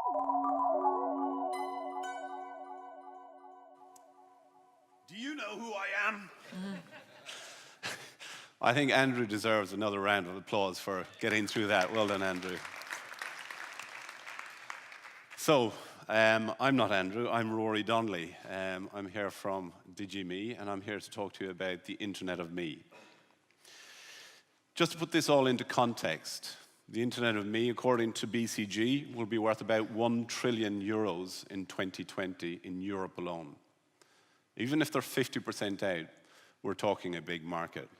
Do you know who I am? I think Andrew deserves another round of applause for getting through that. Well done, Andrew. So, I'm not Andrew, I'm Rory Donnelly. I'm here from DigiMe, and I'm here to talk to you about the Internet of Me. Just to put this all into context, the Internet of Me, according to BCG, will be worth about 1 trillion euros in 2020 in Europe alone. Even if they're 50% out, we're talking a big market.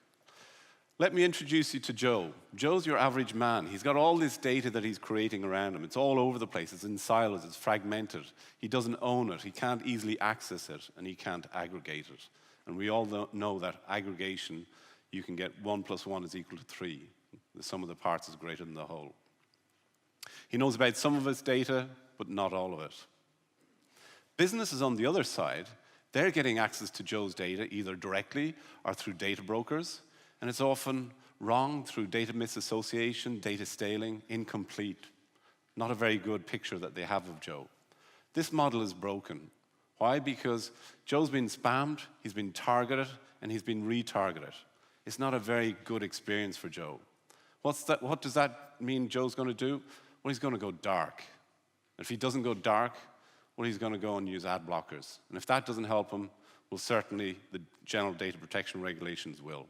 Let me introduce you to Joe. Joe's your average man. He's got all this data that he's creating around him. It's all over the place. It's in silos. It's fragmented. He doesn't own it. He can't easily access it, and he can't aggregate it. And we all know that aggregation, you can get 1 + 1 is equal to 3. The sum of the parts is greater than the whole. He knows about some of his data, but not all of it. Businesses on the other side, they're getting access to Joe's data either directly or through data brokers. And it's often wrong through data misassociation, data stealing, incomplete. Not a very good picture that they have of Joe. This model is broken. Why? Because Joe's been spammed, he's been targeted, and he's been retargeted. It's not a very good experience for Joe. What does that mean Joe's going to do? Well, he's going to go dark. If he doesn't go dark, well, he's going to go and use ad blockers. And if that doesn't help him, well, certainly the general data protection regulations will.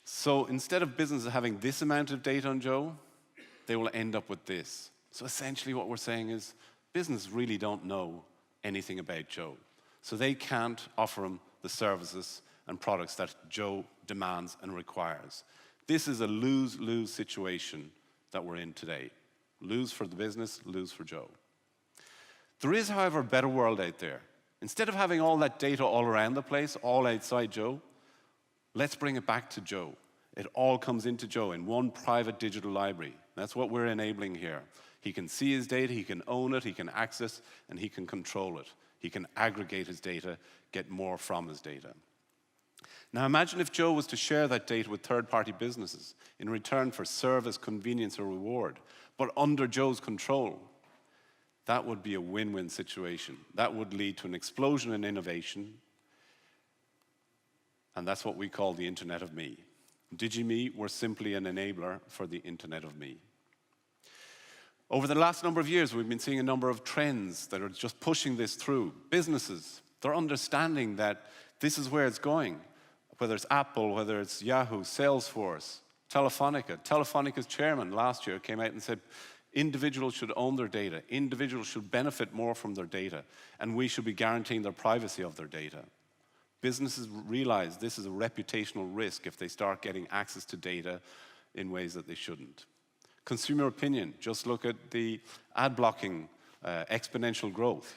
So instead of businesses having this amount of data on Joe, they will end up with this. So essentially what we're saying is businesses really don't know anything about Joe. So they can't offer him the services and products that Joe demands and requires. This is a lose-lose situation that we're in today. Lose for the business, lose for Joe. There is, however, a better world out there. Instead of having all that data all around the place, all outside Joe, let's bring it back to Joe. It all comes into Joe in one private digital library. That's what we're enabling here. He can see his data, he can own it, he can access, and he can control it. He can aggregate his data, get more from his data. Now imagine if Joe was to share that data with third-party businesses in return for service, convenience, or reward, but under Joe's control. That would be a win-win situation. That would lead to an explosion in innovation, and that's what we call the Internet of Me. DigiMe, we're simply an enabler for the Internet of Me. Over the last number of years, we've been seeing a number of trends that are just pushing this through. Businesses, they're understanding that this is where it's going. Whether it's Apple, whether it's Yahoo, Salesforce, Telefonica. Telefonica's chairman last year came out and said, individuals should own their data. Individuals should benefit more from their data, and we should be guaranteeing their privacy of their data. Businesses realize this is a reputational risk if they start getting access to data in ways that they shouldn't. Consumer opinion, just look at the ad blocking exponential growth.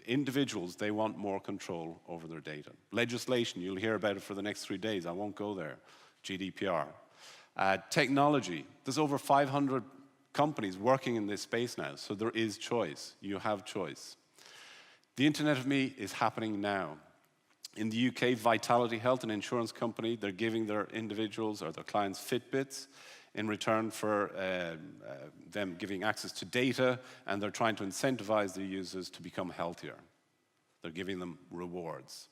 Individuals, they want more control over their data. Legislation, you'll hear about it for the next 3 days. I won't go there. GDPR. Technology, there's over 500 companies working in this space now, so there is choice. You have choice. The Internet of Me is happening now. In the UK, Vitality Health, an insurance company, they're giving their individuals or their clients Fitbits in return for them giving access to data, and they're trying to incentivize their users to become healthier. They're giving them rewards.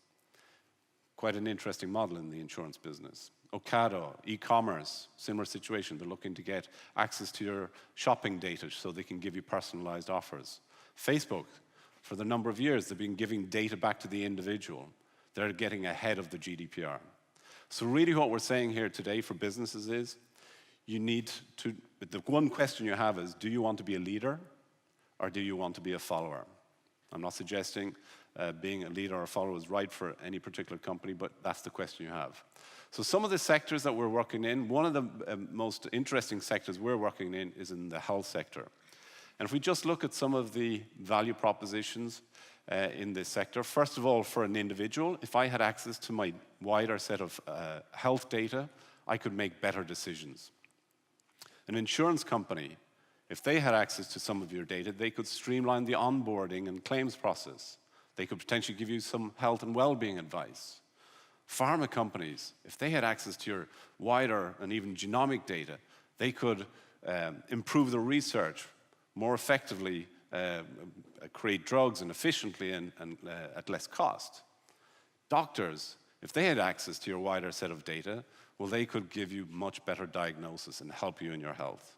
Quite an interesting model in the insurance business. Ocado, e-commerce, similar situation. They're looking to get access to your shopping data so they can give you personalized offers. Facebook, for the number of years, they've been giving data back to the individual. They're getting ahead of the GDPR. So really what we're saying here today for businesses is, you need to, the one question you have is, do you want to be a leader or do you want to be a follower? I'm not suggesting being a leader or a follower is right for any particular company, but that's the question you have. So some of the sectors that we're working in, one of the most interesting sectors we're working in is in the health sector. And if we just look at some of the value propositions in this sector, first of all, for an individual, if I had access to my wider set of health data, I could make better decisions. An insurance company, if they had access to some of your data, they could streamline the onboarding and claims process. They could potentially give you some health and well-being advice. Pharma companies, if they had access to your wider and even genomic data, they could improve the research, more effectively create drugs and efficiently and at less cost. Doctors, if they had access to your wider set of data, well, they could give you much better diagnosis and help you in your health.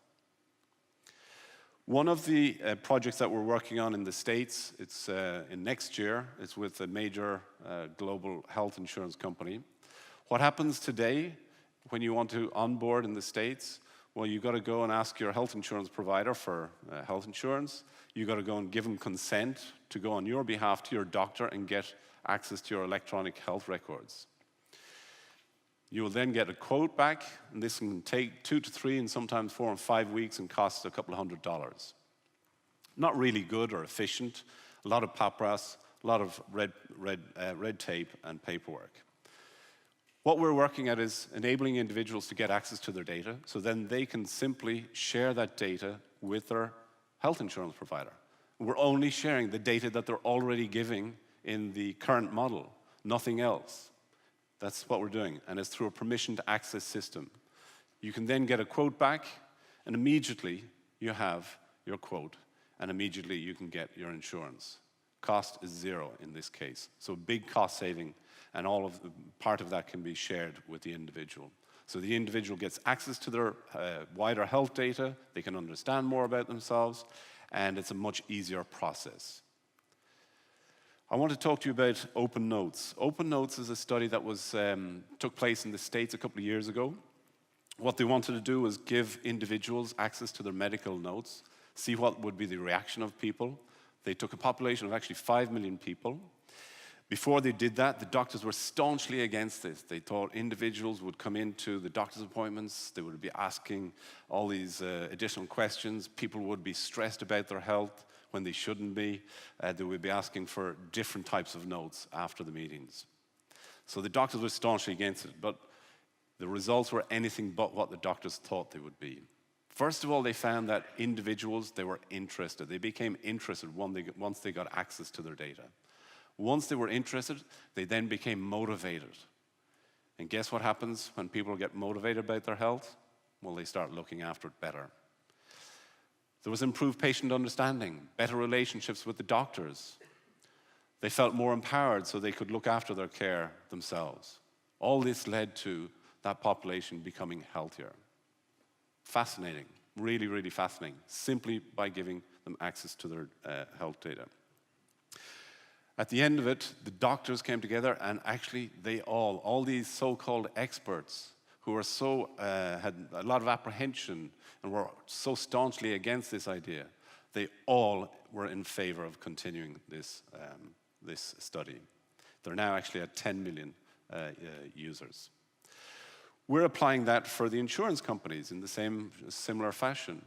One of the projects that we're working on in the States, it's in next year, it's with a major global health insurance company. What happens today when you want to onboard in the States? Well, you've got to go and ask your health insurance provider for health insurance. You've got to go and give them consent to go on your behalf to your doctor and get access to your electronic health records. You will then get a quote back, and this can take 2 to 3 and sometimes 4 and 5 weeks and cost a couple of $100. Not really good or efficient, a lot of papyrus, a lot of red tape and paperwork. What we're working at is enabling individuals to get access to their data, so then they can simply share that data with their health insurance provider. We're only sharing the data that they're already giving in the current model, nothing else. That's what we're doing, and it's through a permission to access system. You can then get a quote back, and immediately you have your quote, and immediately you can get your insurance. Cost is 0 in this case, so big cost saving, and part of that can be shared with the individual. So the individual gets access to their wider health data, they can understand more about themselves, and it's a much easier process. I want to talk to you about Open Notes. Open Notes is a study that took place in the States a couple of years ago. What they wanted to do was give individuals access to their medical notes, see what would be the reaction of people. They took a population of actually 5 million people. Before they did that, the doctors were staunchly against this. They thought individuals would come into the doctor's appointments, they would be asking all these additional questions, people would be stressed about their health when they shouldn't be. They would be asking for different types of notes after the meetings. So the doctors were staunchly against it, but the results were anything but what the doctors thought they would be. First of all, they found that individuals, they were interested. They became interested once they got access to their data. Once they were interested, they then became motivated. And guess what happens when people get motivated about their health? Well, they start looking after it better. There was improved patient understanding, better relationships with the doctors. They felt more empowered so they could look after their care themselves. All this led to that population becoming healthier. Fascinating, really, really fascinating, simply by giving them access to their health data. At the end of it, the doctors came together and actually all these so-called experts who were had a lot of apprehension and were so staunchly against this idea, they all were in favor of continuing this study. They're now actually at 10 million users. We're applying that for the insurance companies in the similar fashion.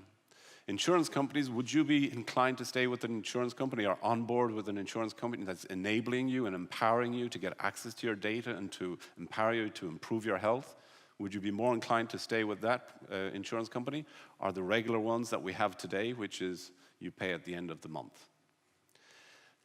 Insurance companies, would you be inclined to stay with an insurance company or on board with an insurance company that's enabling you and empowering you to get access to your data and to empower you to improve your health? Would you be more inclined to stay with that insurance company or the regular ones that we have today, which is you pay at the end of the month?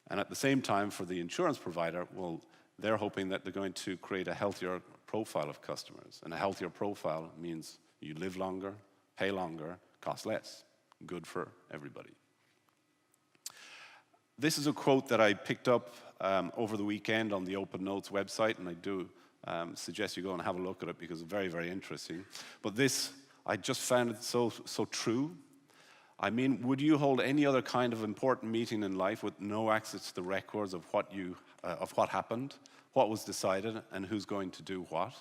And at the same time, for the insurance provider, well, they're hoping that they're going to create a healthier profile of customers. And a healthier profile means you live longer, pay longer, cost less. Good for everybody. This is a quote that I picked up over the weekend on the Open Notes website, and I do suggest you go and have a look at it because it's very, very interesting. But this, I just found it so true. I mean, would you hold any other kind of important meeting in life with no access to the records of what happened, what was decided, and who's going to do what?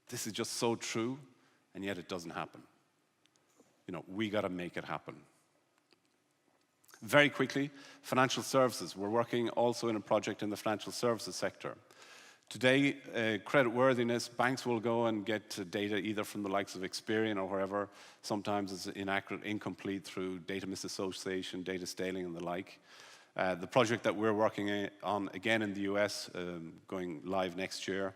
This is just so true, and yet it doesn't happen. You know, we got to make it happen. Very quickly, financial services. We're working also in a project in the financial services sector. Today, creditworthiness, banks will go and get data either from the likes of Experian or wherever. Sometimes it's inaccurate, incomplete through data misassociation, data stealing, and the like. The project that we're working on, again in the US, going live next year,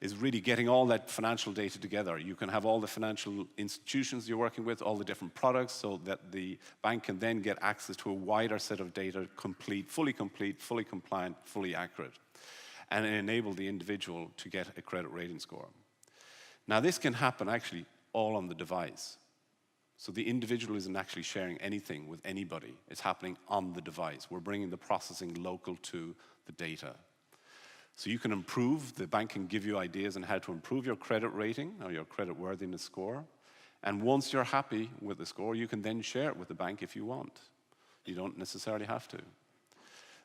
is really getting all that financial data together. You can have all the financial institutions you're working with, all the different products, so that the bank can then get access to a wider set of data, complete, fully compliant, fully accurate, and enable the individual to get a credit rating score. Now, this can happen actually all on the device. So the individual isn't actually sharing anything with anybody. It's happening on the device. We're bringing the processing local to the data. So you can improve, the bank can give you ideas on how to improve your credit rating or your credit worthiness score. And once you're happy with the score, you can then share it with the bank if you want. You don't necessarily have to.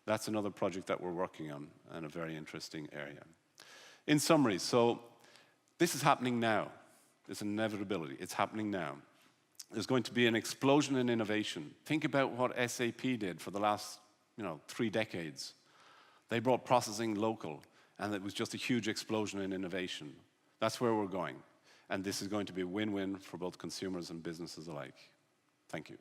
That's another project that we're working on in a very interesting area. In summary, so this is happening now. It's an inevitability. It's happening now. There's going to be an explosion in innovation. Think about what SAP did for the last 3 decades. They brought processing local, and it was just a huge explosion in innovation. That's where we're going. And this is going to be a win-win for both consumers and businesses alike. Thank you.